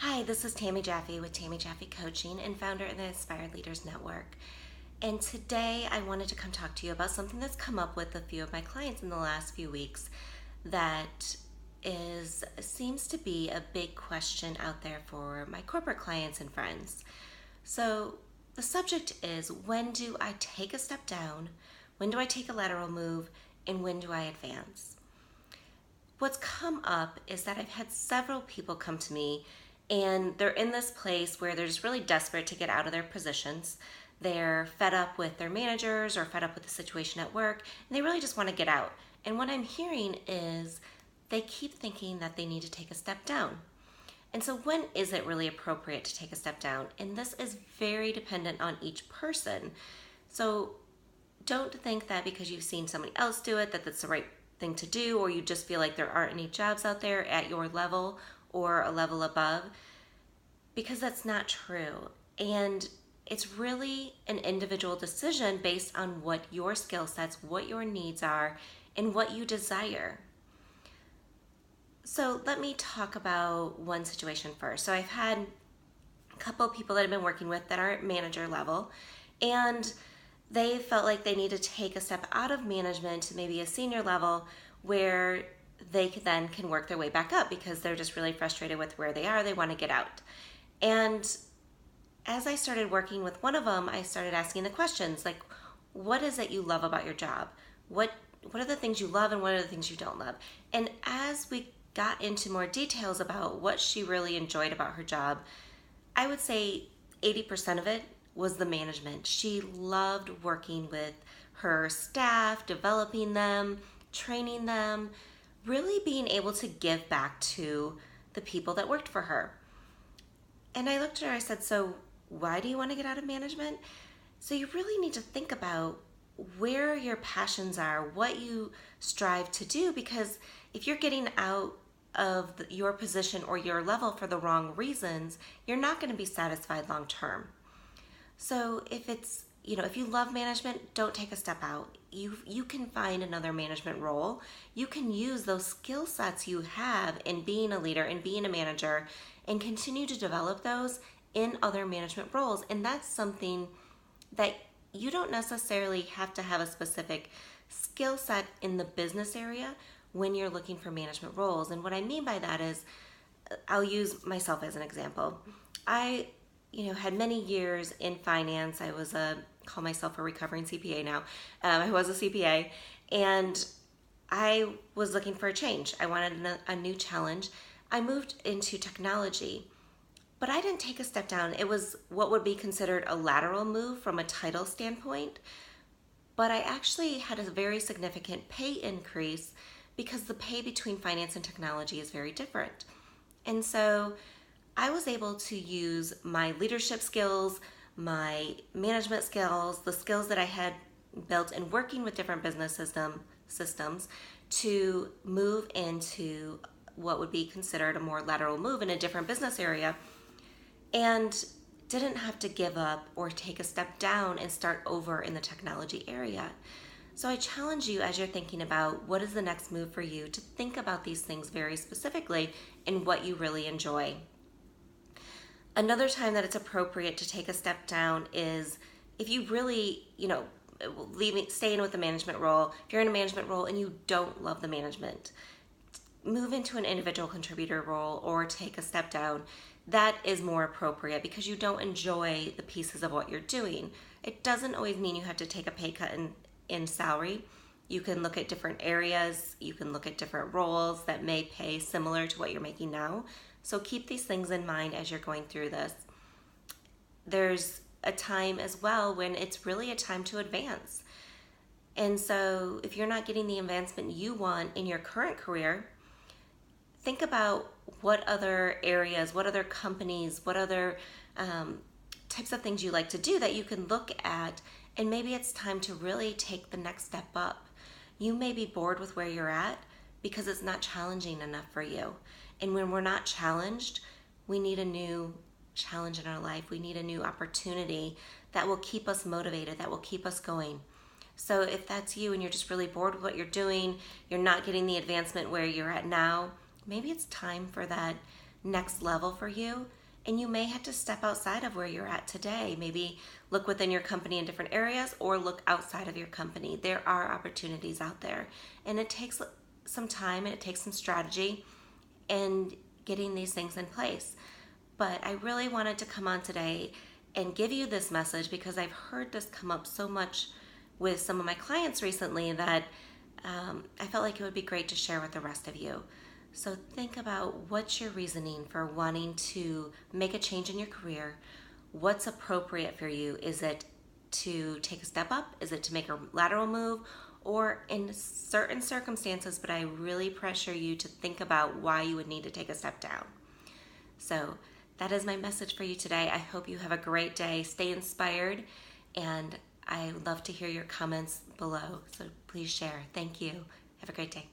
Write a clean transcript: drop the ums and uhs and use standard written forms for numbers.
Hi, this is Tammy Jaffe with Tammy Jaffe Coaching and founder of the Inspired Leaders Network. And today I wanted to come talk to you about something that's come up with a few of my clients in the last few weeks that seems to be a big question out there for my corporate clients and friends. So the subject is, when do I take a step down? When do I take a lateral move? And when do I advance? What's come up is that I've had several people come to me and they're in this place where they're just really desperate to get out of their positions. They're fed up with their managers or fed up with the situation at work, and they really just want to get out. And what I'm hearing is they keep thinking that they need to take a step down. And so when is it really appropriate to take a step down? And this is very dependent on each person. So don't think that because you've seen somebody else do it that that's the right thing to do, or you just feel like there aren't any jobs out there at your level or a level above, because that's not true. And it's really an individual decision based on what your skill sets, what your needs are, and what you desire. So let me talk about one situation first. So I've had a couple of people that I've been working with that are at manager level, and they felt like they need to take a step out of management to maybe a senior level where they then can work their way back up because they're just really frustrated with where they are. They want to get out. And as I started working with one of them, I started asking the questions like, what is it you love about your job? What are the things you love and what are the things you don't love? And as we got into more details about what she really enjoyed about her job, I would say 80% of it was the management. She loved working with her staff, developing them, training them, really being able to give back to the people that worked for her. And I looked at her, I said, so why do you want to get out of management? So you really need to think about where your passions are, what you strive to do, because if you're getting out of your position or your level for the wrong reasons, you're not going to be satisfied long term. So if you love management, don't take a step out. You can find another management role. You can use those skill sets you have in being a leader and being a manager and continue to develop those in other management roles. And that's something that you don't necessarily have to have a specific skill set in the business area when you're looking for management roles. And what I mean by that is, I'll use myself as an example. I had many years in finance. I call myself a recovering CPA now. I was a CPA, and I was looking for a change. I wanted a new challenge. I moved into technology, but I didn't take a step down. It was what would be considered a lateral move from a title standpoint, but I actually had a very significant pay increase because the pay between finance and technology is very different. And so I was able to use my leadership skills, my management skills, the skills that I had built in working with different business systems to move into what would be considered a more lateral move in a different business area, and didn't have to give up or take a step down and start over in the technology area. So I challenge you, as you're thinking about what is the next move for you, to think about these things very specifically and what you really enjoy. Another time that it's appropriate to take a step down is if you really, staying with the management role. If you're in a management role and you don't love the management, move into an individual contributor role or take a step down. That is more appropriate because you don't enjoy the pieces of what you're doing. It doesn't always mean you have to take a pay cut in salary. You can look at different areas. You can look at different roles that may pay similar to what you're making now. So keep these things in mind as you're going through this. There's a time as well when it's really a time to advance. And so if you're not getting the advancement you want in your current career, think about what other areas, what other companies, what other types of things you like to do that you can look at, and maybe it's time to really take the next step up. You may be bored with where you're at because it's not challenging enough for you. And when we're not challenged, we need a new challenge in our life. We need a new opportunity that will keep us motivated, that will keep us going. So if that's you and you're just really bored with what you're doing, you're not getting the advancement where you're at now, maybe it's time for that next level for you, and you may have to step outside of where you're at today. Maybe look within your company in different areas or look outside of your company. There are opportunities out there, and it takes some time and it takes some strategy and getting these things in place. But I really wanted to come on today and give you this message because I've heard this come up so much with some of my clients recently that I felt like it would be great to share with the rest of you. So think about what's your reasoning for wanting to make a change in your career. What's appropriate for you? Is it to take a step up? Is it to make a lateral move? Or in certain circumstances, but I really pressure you to think about why you would need to take a step down. So that is my message for you today. I hope you have a great day. Stay inspired, and I would love to hear your comments below. So please share. Thank you. Have a great day.